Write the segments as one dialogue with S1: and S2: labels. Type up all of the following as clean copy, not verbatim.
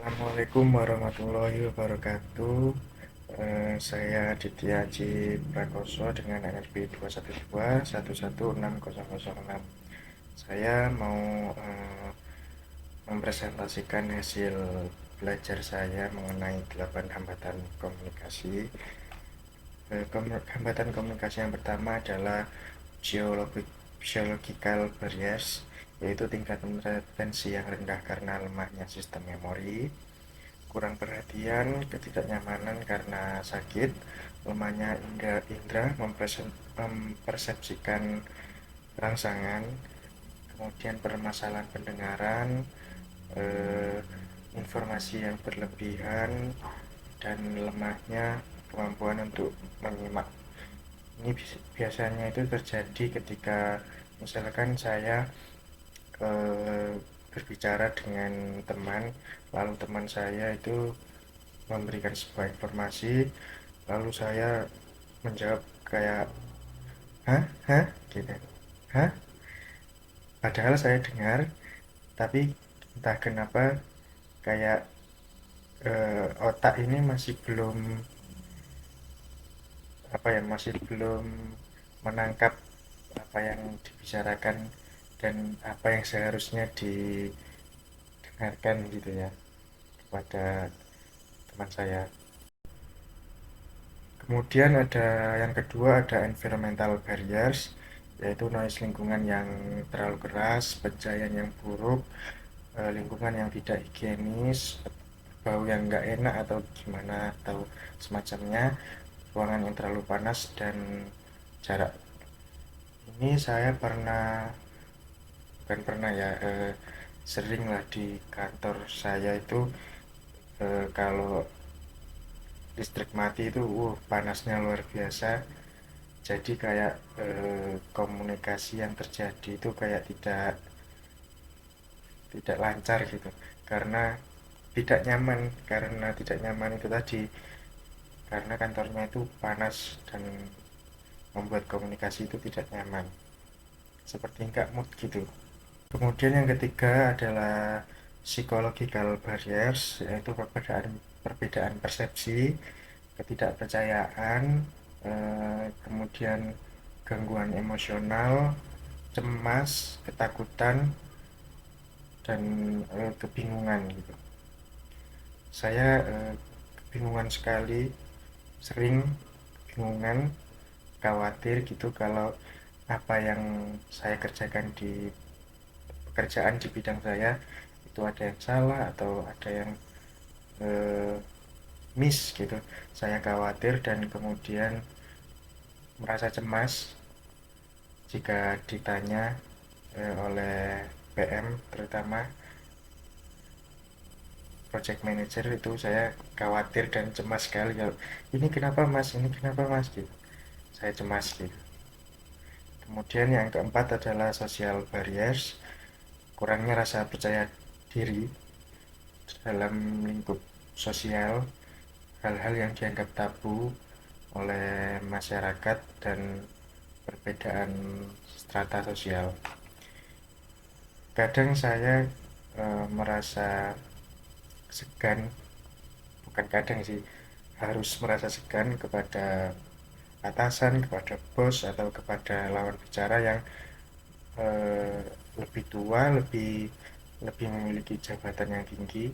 S1: Assalamualaikum warahmatullahi wabarakatuh. Saya Aditya Aji Prakoso dengan NRP 212 116 006. Saya mau mempresentasikan hasil belajar saya mengenai 8 hambatan komunikasi. Hambatan komunikasi yang pertama adalah geological barriers, yaitu tingkat retensi yang rendah karena lemahnya sistem memori, kurang perhatian, ketidaknyamanan karena sakit, lemahnya indera mempersepsikan rangsangan, kemudian permasalahan pendengaran, eh, informasi yang berlebihan, dan lemahnya kemampuan untuk menyimak. Ini biasanya itu terjadi ketika misalkan saya eh, berbicara dengan teman, lalu teman saya itu memberikan sebuah informasi, lalu saya menjawab kayak hah hah gitu, hah, padahal saya dengar, tapi entah kenapa kayak otak ini masih belum masih belum menangkap apa yang dibicarakan dan apa yang seharusnya didengarkan gitu ya kepada teman saya. Kemudian ada yang kedua, ada environmental barriers, yaitu noise lingkungan yang terlalu keras, pencahayaan yang buruk, lingkungan yang tidak higienis, bau yang nggak enak atau gimana atau semacamnya, ruangan yang terlalu panas, dan jarak. Ini saya bukan pernah ya, sering lah di kantor saya itu, kalau listrik mati itu panasnya luar biasa. Jadi kayak komunikasi yang terjadi itu kayak tidak lancar gitu, karena tidak nyaman itu tadi, karena kantornya itu panas dan membuat komunikasi itu tidak nyaman, seperti nggak mood gitu. Kemudian yang ketiga adalah psychological barriers, yaitu perbedaan persepsi, ketidakpercayaan, kemudian gangguan emosional, cemas, ketakutan, dan kebingungan gitu. Saya kebingungan sekali, sering kebingungan, khawatir gitu kalau apa yang saya kerjakan di pekerjaan di bidang saya itu ada yang salah atau ada yang eh, miss gitu. Saya khawatir dan kemudian merasa cemas jika ditanya oleh PM, terutama project manager. Itu saya khawatir dan cemas sekali kalau ini kenapa mas, ini kenapa mas gitu. Saya cemas gitu. Kemudian yang keempat adalah social barriers, kurangnya rasa percaya diri dalam lingkup sosial, hal-hal yang dianggap tabu oleh masyarakat, dan perbedaan strata sosial. Kadang saya merasa segan, bukan kadang sih, harus merasa segan kepada atasan, kepada bos, atau kepada lawan bicara yang eh, lebih tua, lebih memiliki jabatan yang tinggi,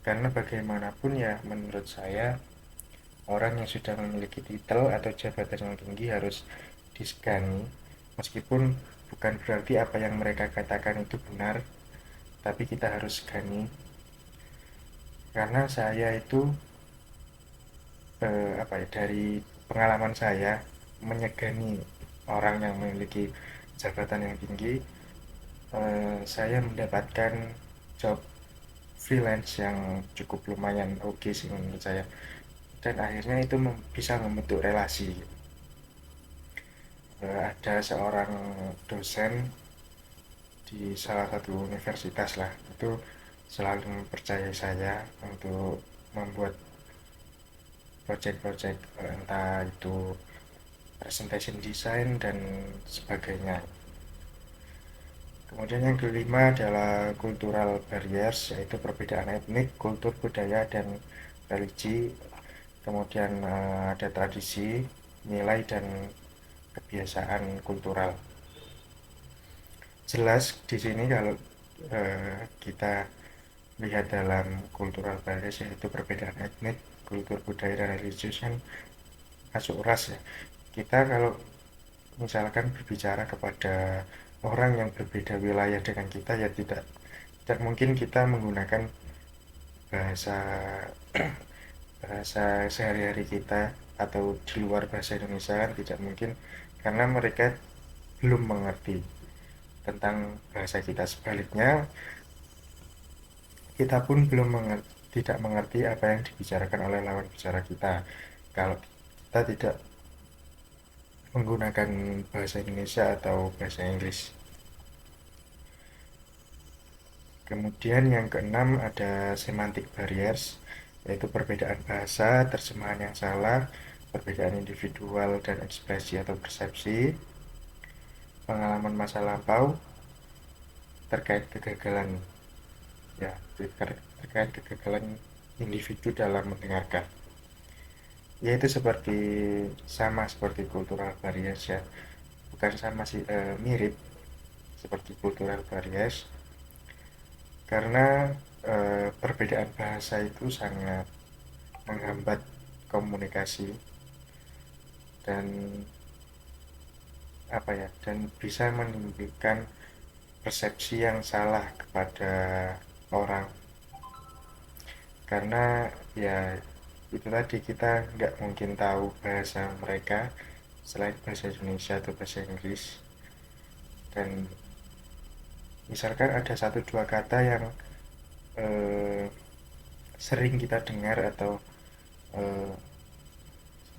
S1: karena bagaimanapun ya menurut saya orang yang sudah memiliki titel atau jabatan yang tinggi harus disegani, meskipun bukan berarti apa yang mereka katakan itu benar, tapi kita harus segani. Karena saya itu dari pengalaman saya menyegani orang yang memiliki jabatan yang tinggi, saya mendapatkan job freelance yang cukup lumayan oke sih menurut saya, dan akhirnya itu bisa membentuk relasi. Ada seorang dosen di salah satu universitas lah, itu selalu mempercayai saya untuk membuat project-project, entah itu presentation design dan sebagainya. Kemudian yang kelima adalah cultural barriers, yaitu perbedaan etnik, kultur, budaya, dan religi. Kemudian ada tradisi, nilai, dan kebiasaan kultural. Jelas di sini kalau kita lihat dalam cultural barriers, yaitu perbedaan etnik, kultur, budaya, dan religius, kan masuk ras ya. Kita kalau misalkan berbicara kepada orang yang berbeda wilayah dengan kita, ya tidak mungkin kita menggunakan bahasa bahasa sehari-hari kita atau di luar bahasa Indonesia, kan tidak mungkin, karena mereka belum mengerti tentang bahasa kita. Sebaliknya, kita pun tidak mengerti apa yang dibicarakan oleh lawan bicara kita kalau kita tidak menggunakan bahasa Indonesia atau bahasa Inggris. Kemudian yang keenam ada semantic barriers, yaitu perbedaan bahasa, terjemahan yang salah, perbedaan individual dan ekspresi atau persepsi, pengalaman masa lampau terkait kegagalan, ya, terkait kegagalan individu dalam mendengarkan. Yaitu sama seperti cultural barriers ya, bukan sama sih, mirip seperti cultural barriers, karena perbedaan bahasa itu sangat menghambat komunikasi dan dan bisa menimbulkan persepsi yang salah kepada orang, karena ya itu tadi, kita nggak mungkin tahu bahasa mereka selain bahasa Indonesia atau bahasa Inggris. Dan misalkan ada satu dua kata yang eh, sering kita dengar atau eh,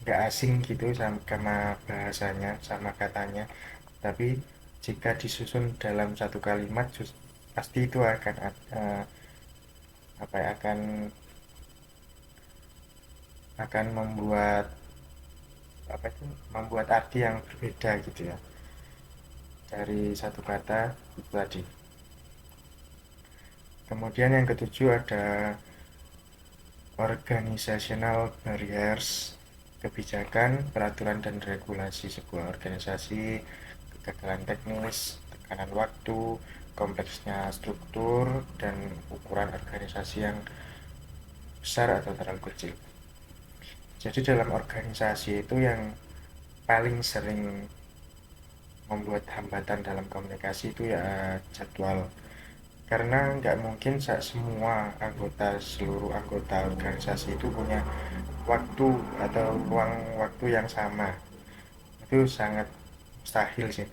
S1: nggak asing gitu sama bahasanya, sama katanya, tapi jika disusun dalam satu kalimat, pasti itu akan akan membuat membuat arti yang berbeda gitu ya dari satu kata itu tadi. Kemudian yang ketujuh ada organizational barriers, kebijakan, peraturan dan regulasi sebuah organisasi, kegagalan teknis, tekanan waktu, kompleksnya struktur, dan ukuran organisasi yang besar atau terlalu kecil. Jadi dalam organisasi itu yang paling sering membuat hambatan dalam komunikasi itu ya jadwal, karena nggak mungkin seluruh anggota organisasi itu punya waktu atau ruang waktu yang sama. Itu sangat mustahil sih.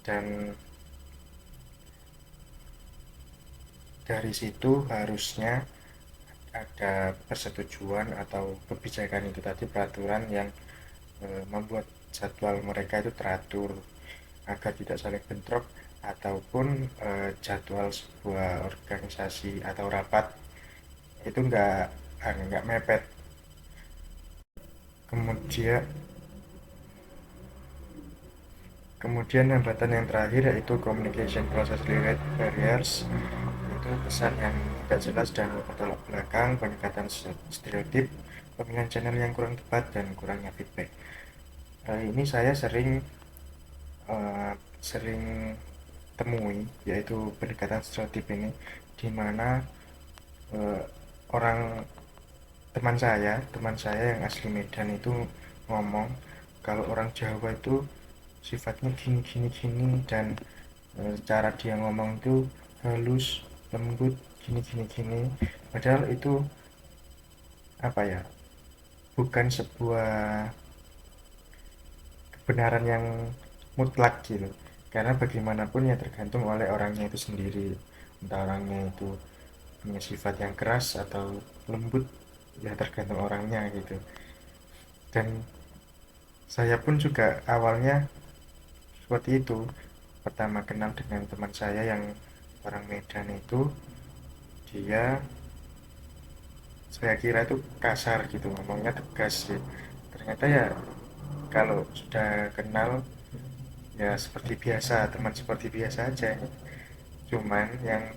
S1: Dan dari situ harusnya ada persetujuan atau kebijakan itu tadi, peraturan yang membuat jadwal mereka itu teratur agar tidak saling bentrok, ataupun jadwal sebuah organisasi atau rapat itu nggak mepet. Kemudian hambatan yang terakhir yaitu communication process related barriers, yaitu pesan yang tidak jelas dan bertolak belakang, peningkatan stereotip, pemilihan channel yang kurang tepat, dan kurangnya feedback. Ini saya sering temui, yaitu pendekatan stereotip ini, di mana eh, orang teman saya yang asli Medan itu ngomong kalau orang Jawa itu sifatnya gini gini gini, dan cara dia ngomong itu halus, lembut, gini gini gini, padahal itu apa ya, bukan sebuah kebenaran yang mutlak gitu, karena bagaimanapun ya tergantung oleh orangnya itu sendiri, entah orangnya itu punya sifat yang keras atau lembut, ya tergantung orangnya gitu. Dan saya pun juga awalnya seperti itu, pertama kenal dengan teman saya yang orang Medan itu, dia saya kira itu kasar gitu, ngomongnya tegas sih. Ternyata ya kalau sudah kenal ya seperti biasa, teman seperti biasa aja. Cuman yang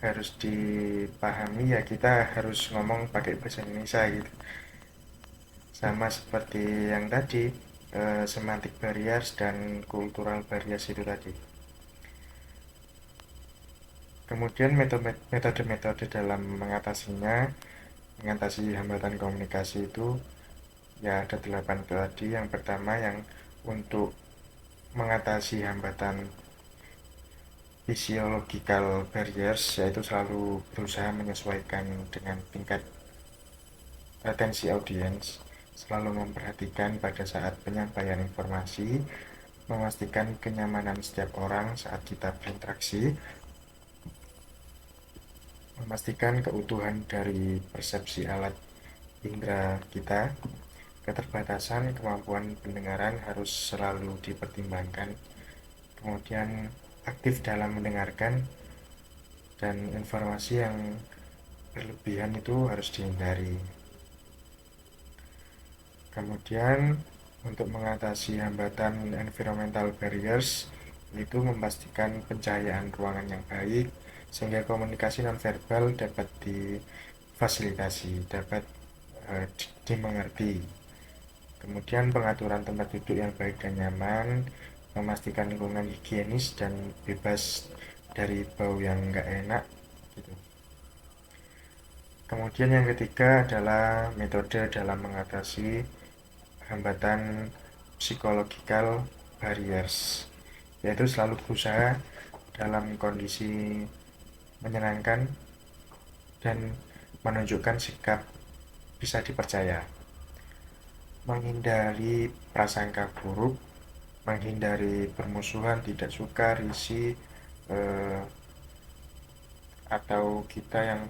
S1: harus dipahami ya kita harus ngomong pakai bahasa Indonesia gitu. Sama seperti yang tadi, semantic barriers dan cultural barriers itu tadi. Kemudian metode-metode dalam mengatasi hambatan komunikasi itu ya ada 8 tadi. Yang pertama yang untuk mengatasi hambatan physiological barriers, yaitu selalu berusaha menyesuaikan dengan tingkat retensi audiens, selalu memperhatikan pada saat penyampaian informasi, memastikan kenyamanan setiap orang saat kita berinteraksi, memastikan keutuhan dari persepsi alat indera kita, keterbatasan kemampuan pendengaran harus selalu dipertimbangkan, kemudian aktif dalam mendengarkan, dan informasi yang berlebihan itu harus dihindari. Kemudian untuk mengatasi hambatan environmental barriers itu memastikan pencahayaan ruangan yang baik sehingga komunikasi nonverbal dapat difasilitasi, dapat dimengerti. Kemudian pengaturan tempat duduk yang baik dan nyaman, memastikan lingkungan higienis dan bebas dari bau yang nggak enak gitu. Kemudian yang ketiga adalah metode dalam mengatasi hambatan psychological barriers, yaitu selalu berusaha dalam kondisi menyenangkan dan menunjukkan sikap bisa dipercaya, menghindari prasangka buruk, menghindari permusuhan, tidak suka, risih, atau kita yang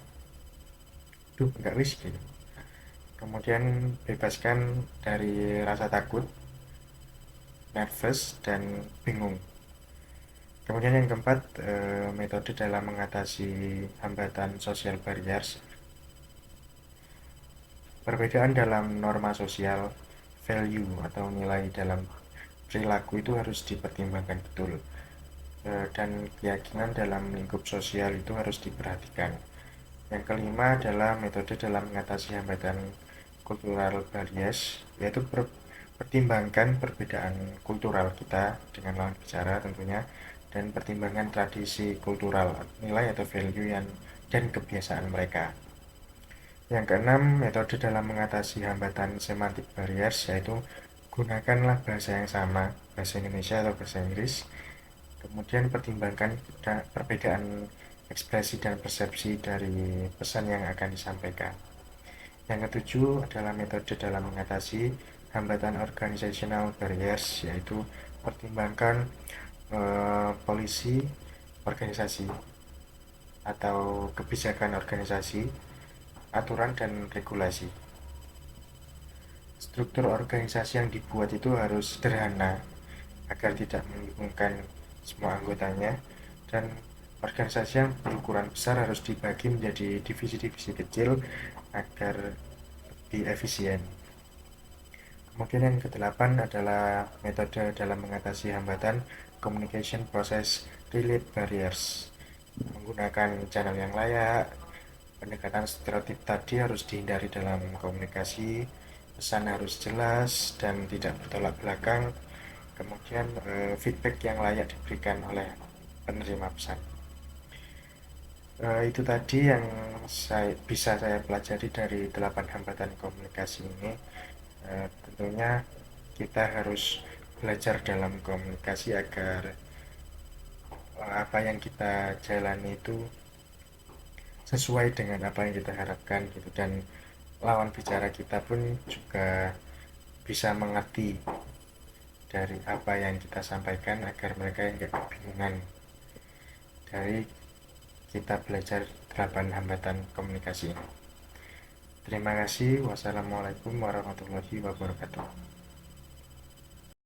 S1: nggak risih gitu. Kemudian bebaskan dari rasa takut, nervous, dan bingung. Kemudian yang keempat, metode dalam mengatasi hambatan social barriers. Perbedaan dalam norma sosial, value atau nilai dalam perilaku itu harus dipertimbangkan betul. Dan keyakinan dalam lingkup sosial itu harus diperhatikan. Yang kelima adalah metode dalam mengatasi hambatan cultural barriers, yaitu pertimbangkan perbedaan kultural kita dengan lawan bicara tentunya, dan pertimbangan tradisi kultural, nilai atau value dan kebiasaan mereka. Yang keenam, metode dalam mengatasi hambatan semantic barriers, yaitu gunakanlah bahasa yang sama, bahasa Indonesia atau bahasa Inggris. Kemudian pertimbangkan perbedaan ekspresi dan persepsi dari pesan yang akan disampaikan. Yang ketujuh adalah metode dalam mengatasi hambatan organizational barriers, yaitu pertimbangkan polisi organisasi atau kebijakan organisasi, aturan dan regulasi. Struktur organisasi yang dibuat itu harus sederhana agar tidak membingungkan semua anggotanya, dan organisasi yang berukuran besar harus dibagi menjadi divisi-divisi kecil agar lebih efisien. Kemudian yang kedelapan adalah metode dalam mengatasi hambatan communication process relate barriers. Menggunakan channel yang layak, pendekatan stereotip tadi harus dihindari dalam komunikasi, pesan harus jelas dan tidak bertolak belakang. Kemudian feedback yang layak diberikan oleh penerima pesan. Itu tadi yang bisa saya pelajari dari 8 hambatan komunikasi ini. Tentunya kita harus belajar dalam komunikasi agar apa yang kita jalani itu sesuai dengan apa yang kita harapkan gitu, dan lawan bicara kita pun juga bisa mengerti dari apa yang kita sampaikan agar mereka nggak kebingungan dari kita belajar 8 hambatan komunikasi ini. Terima kasih. Wassalamualaikum warahmatullahi wabarakatuh.